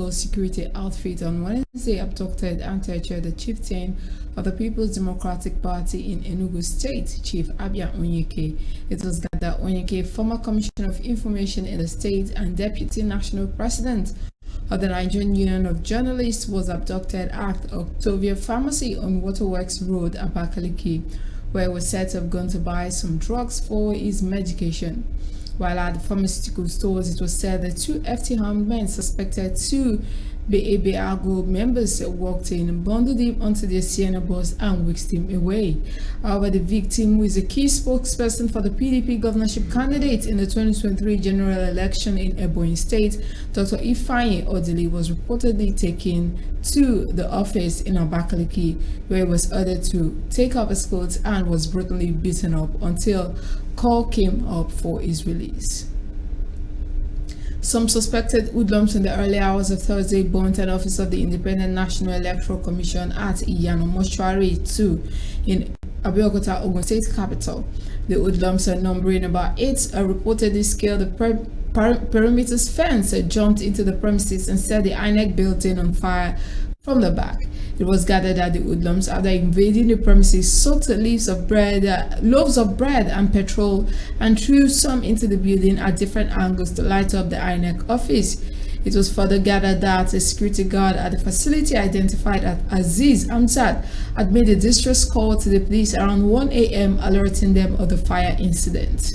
local security outfit on Wednesday abducted and tortured the chieftain of the People's Democratic Party in Enugu State, Chief Abia Onyeke. It was Agada Onyeke, former Commissioner of Information in the state and Deputy National President of the Nigerian Union of Journalists, was abducted at Octavia Pharmacy on Waterworks Road, Abakaliki, where he was said to have gone to buy some drugs for his medication. While at the pharmaceutical stores, it was said that two FT armed men suspected to be Agada members walked in, bundled him onto their Sienna bus and whisked him away. However, the victim, who is a key spokesperson for the PDP governorship candidate in the 2023 general election in Ebonyi State, Dr. Ifeanyi Odili, was reportedly taken to the office in Abakaliki, where he was ordered to take off his clothes and was brutally beaten up until call came up for his release. Some suspected hoodlums in the early hours of Thursday burnt an office of the Independent National Electoral Commission at Iyano Mortuary 2 in Abeokuta, Ogun State capital. The hoodlums, numbering about 8, reportedly scaled the perimeter's fence, jumped into the premises and set the INEC building on fire from the back. It was gathered that the hoodlums, after invading the premises, soaked loaves of bread and petrol and threw some into the building at different angles to light up the INEC office. It was further gathered that a security guard at the facility, identified as Aziz Amzad, had made a distress call to the police around 1 a.m. alerting them of the fire incident.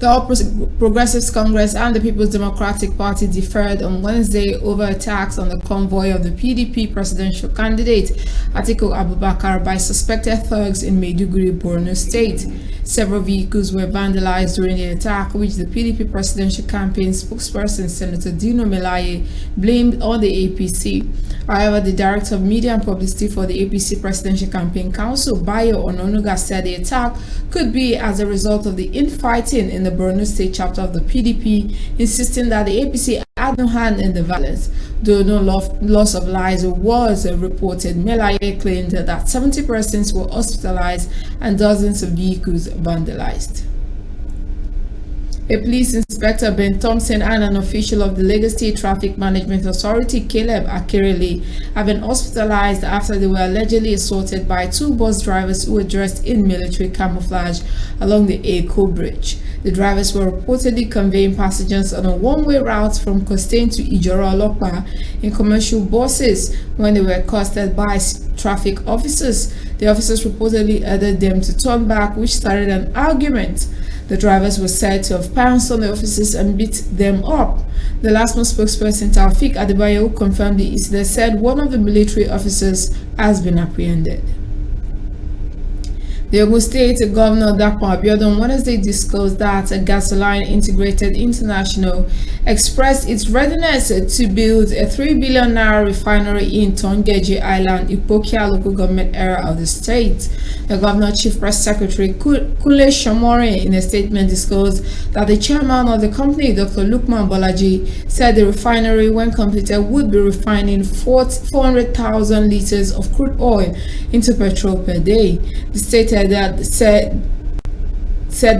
The All Progressives Congress and the People's Democratic Party differed on Wednesday over attacks on the convoy of the PDP presidential candidate Atiku Abubakar by suspected thugs in Maiduguri, Borno State. Several vehicles were vandalized during the attack, which the PDP presidential campaign spokesperson Senator Dino Melaye blamed on the APC. However, the director of media and publicity for the APC Presidential Campaign Council, Bayo Ononuga, said the attack could be as a result of the infighting in the Borno State chapter of the PDP, insisting that the APC had no hand in the violence. Though no loss of lives was reported, Melaye claimed that 70 persons were hospitalized and dozens of vehicles vandalized. A police inspector, Ben Thompson, and an official of the Lagos State Traffic Management Authority, Caleb Akirele, have been hospitalized after they were allegedly assaulted by two bus drivers who were dressed in military camouflage along the Eko Bridge. The drivers were reportedly conveying passengers on a one-way route from Costain to Ijoro Olokpa in commercial buses when they were accosted by traffic officers. The officers reportedly ordered them to turn back, which started an argument. The drivers were said to have pounced on the officers and beat them up. The last month spokesperson Taufik Adebayo, who confirmed the incident, said one of the military officers has been apprehended. The Ogun State Governor Dapo Abiodun Wednesday disclosed that Gasoline Integrated International expressed its readiness to build a 3 billion naira refinery in Tongeji Island, Ipokia local government area of the state. The Governor Chief Press Secretary Kule Shomore, in a statement, disclosed that the chairman of the company, Dr. Lukman Bolaji, said the refinery, when completed, would be refining 400,000 liters of crude oil into petrol per day. The state said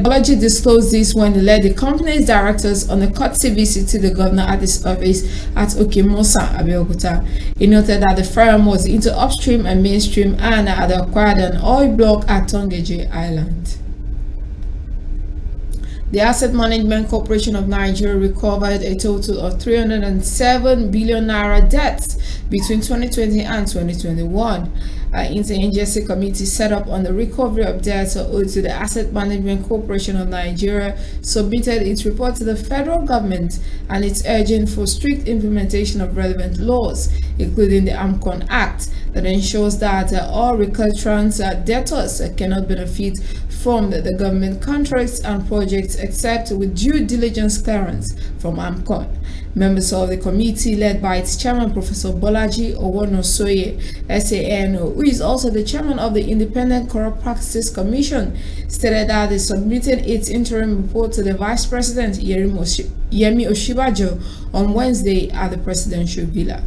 Bolaji disclosed this when he led the company's directors on a courtesy visit to the governor at his office at Okimosa, Abeokuta. He noted that the firm was into upstream and mainstream and had acquired an oil block at Tongeji Island. The Asset Management Corporation of Nigeria recovered a total of 307 billion naira debts between 2020 and 2021. An interagency committee set up on the recovery of debts owed to the Asset Management Corporation of Nigeria submitted its report to the federal government and its urging for strict implementation of relevant laws, including the AMCON Act, that ensures that all recalcitrant debtors cannot benefit from the government contracts and projects except with due diligence clearance from AMCON. Members of the committee, led by its chairman, Professor Bolaji Owonosoye, SAN, who is also the chairman of the Independent Corrupt Practices Commission, stated that they submitted its interim report to the Vice President Yemi Oshibajo on Wednesday at the Presidential Villa.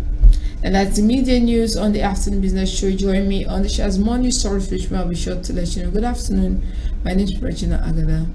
And that's the media news on the Afternoon Business Show. Join me on the show's morning stories, which I'll be sure to let you know. Good afternoon. My name is Regina Agada.